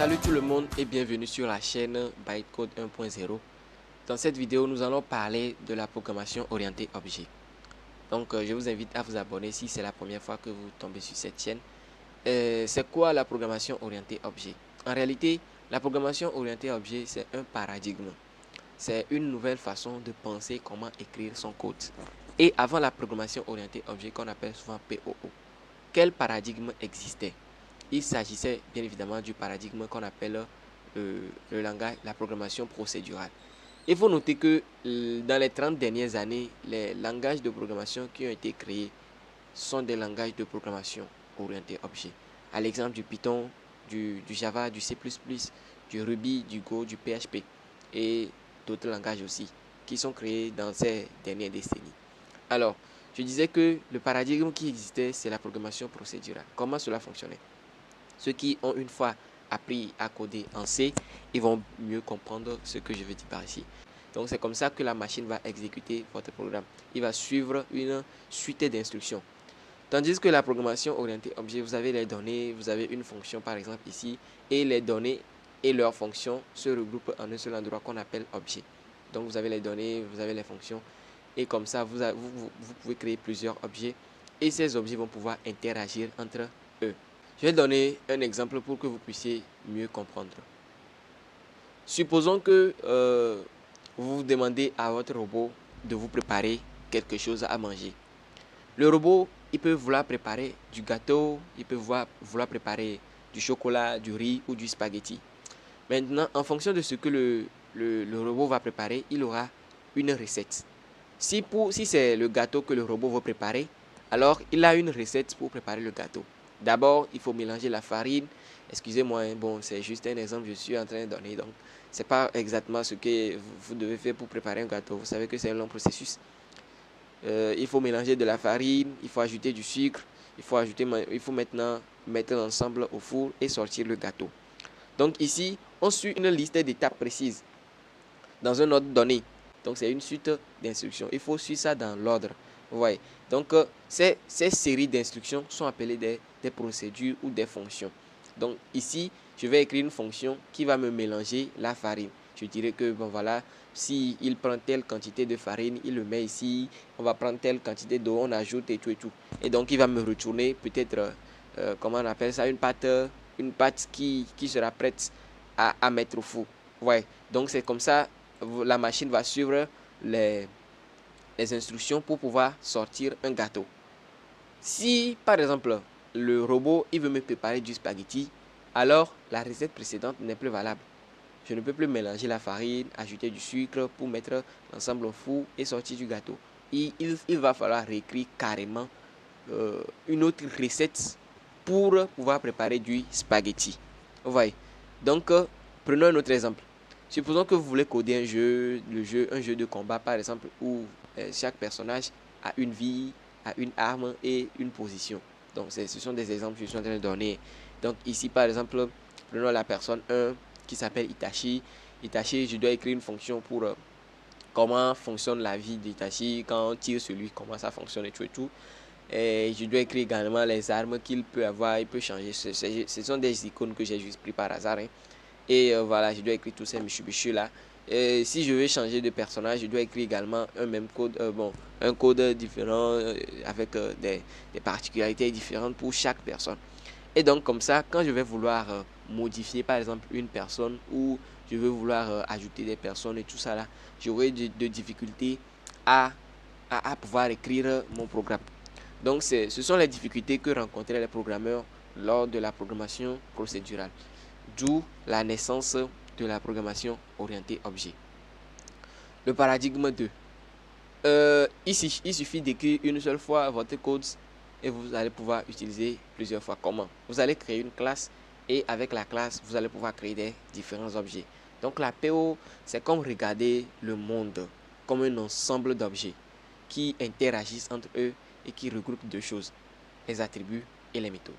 Salut tout le monde et bienvenue sur la chaîne Bytecode 1.0. Dans cette vidéo, nous allons parler de la programmation orientée objet. Donc, je vous invite à vous abonner si c'est la première fois que vous tombez sur cette chaîne. C'est quoi la programmation orientée objet? En réalité, la programmation orientée objet, c'est un paradigme. C'est une nouvelle façon de penser comment écrire son code. Et avant la programmation orientée objet, qu'on appelle souvent POO, quel paradigme existait? Il s'agissait bien évidemment du paradigme qu'on appelle le langage, la programmation procédurale. Il faut noter que dans les 30 dernières années, les langages de programmation qui ont été créés sont des langages de programmation orientés objet. À l'exemple du Python, du Java, du C++, du Ruby, du Go, du PHP et d'autres langages aussi qui sont créés dans ces dernières décennies. Alors, je disais que le paradigme qui existait, c'est la programmation procédurale. Comment cela fonctionnait? Ceux qui ont une fois appris à coder en C, ils vont mieux comprendre ce que je veux dire par ici. Donc c'est comme ça que la machine va exécuter votre programme. Il va suivre une suite d'instructions. Tandis que la programmation orientée objet, vous avez les données, vous avez une fonction par exemple ici, et les données et leurs fonctions se regroupent en un seul endroit qu'on appelle objet. Donc vous avez les données, vous avez les fonctions, et comme ça vous pouvez créer plusieurs objets, et ces objets vont pouvoir interagir entre eux. Je vais donner un exemple pour que vous puissiez mieux comprendre. Supposons que vous demandez à votre robot de vous préparer quelque chose à manger. Le robot, il peut vouloir préparer du gâteau, il peut vouloir préparer du chocolat, du riz ou du spaghetti. Maintenant, en fonction de ce que le robot va préparer, il aura une recette. Si c'est le gâteau que le robot veut préparer, alors il a une recette pour préparer le gâteau. D'abord, il faut mélanger la farine. Excusez-moi, bon, c'est juste un exemple que je suis en train de donner. Donc, ce n'est pas exactement ce que vous devez faire pour préparer un gâteau. Vous savez que c'est un long processus. Il faut mélanger de la farine, il faut ajouter du sucre, il faut maintenant mettre ensemble au four et sortir le gâteau. Donc ici, on suit une liste d'étapes précises dans un ordre donné. Donc c'est une suite d'instructions. Il faut suivre ça dans l'ordre. Vous voyez. Donc ces séries d'instructions sont appelées des procédures ou des fonctions. Donc ici, je vais écrire une fonction qui va me mélanger la farine. Je dirais que bon voilà, si il prend telle quantité de farine, il le met ici. On va prendre telle quantité d'eau, on ajoute et tout et tout. Et donc il va me retourner peut-être, comment on appelle ça, une pâte qui sera prête à mettre au four. Ouais. Donc c'est comme ça, la machine va suivre les instructions pour pouvoir sortir un gâteau. Si par exemple le robot il veut me préparer du spaghetti, alors la recette précédente n'est plus valable. Je ne peux plus mélanger la farine, ajouter du sucre pour mettre l'ensemble au four et sortir du gâteau. Il va falloir réécrire carrément une autre recette pour pouvoir préparer du spaghetti. Vous voyez. Donc prenons un autre exemple. Supposons que vous voulez coder un jeu de combat par exemple, où chaque personnage a une vie, a une arme et une position. Donc ce sont des exemples que je suis en train de donner. Donc ici par exemple, prenons la personne 1 qui s'appelle Itachi. Itachi, je dois écrire une fonction pour comment fonctionne la vie d'Itachi, quand on tire sur lui, comment ça fonctionne et tout et tout. Et je dois écrire également les armes qu'il peut avoir, il peut changer. Ce sont des icônes que j'ai juste pris par hasard. Hein. Et voilà, je dois écrire tous ces Mitsubishi là. Et si je veux changer de personnage, je dois écrire également un même code, un code différent avec des particularités différentes pour chaque personne. Et donc comme ça, quand je vais vouloir modifier par exemple une personne ou je veux vouloir ajouter des personnes et tout ça là, j'aurai de difficultés à pouvoir écrire mon programme. Donc ce sont les difficultés que rencontraient les programmeurs lors de la programmation procédurale. D'où la naissance de la programmation orientée objet. Le paradigme 2. Il suffit d'écrire une seule fois votre code et vous allez pouvoir utiliser plusieurs fois. Comment? Vous allez créer une classe et avec la classe, vous allez pouvoir créer des différents objets. Donc la PO, c'est comme regarder le monde comme un ensemble d'objets qui interagissent entre eux et qui regroupent deux choses, les attributs et les méthodes.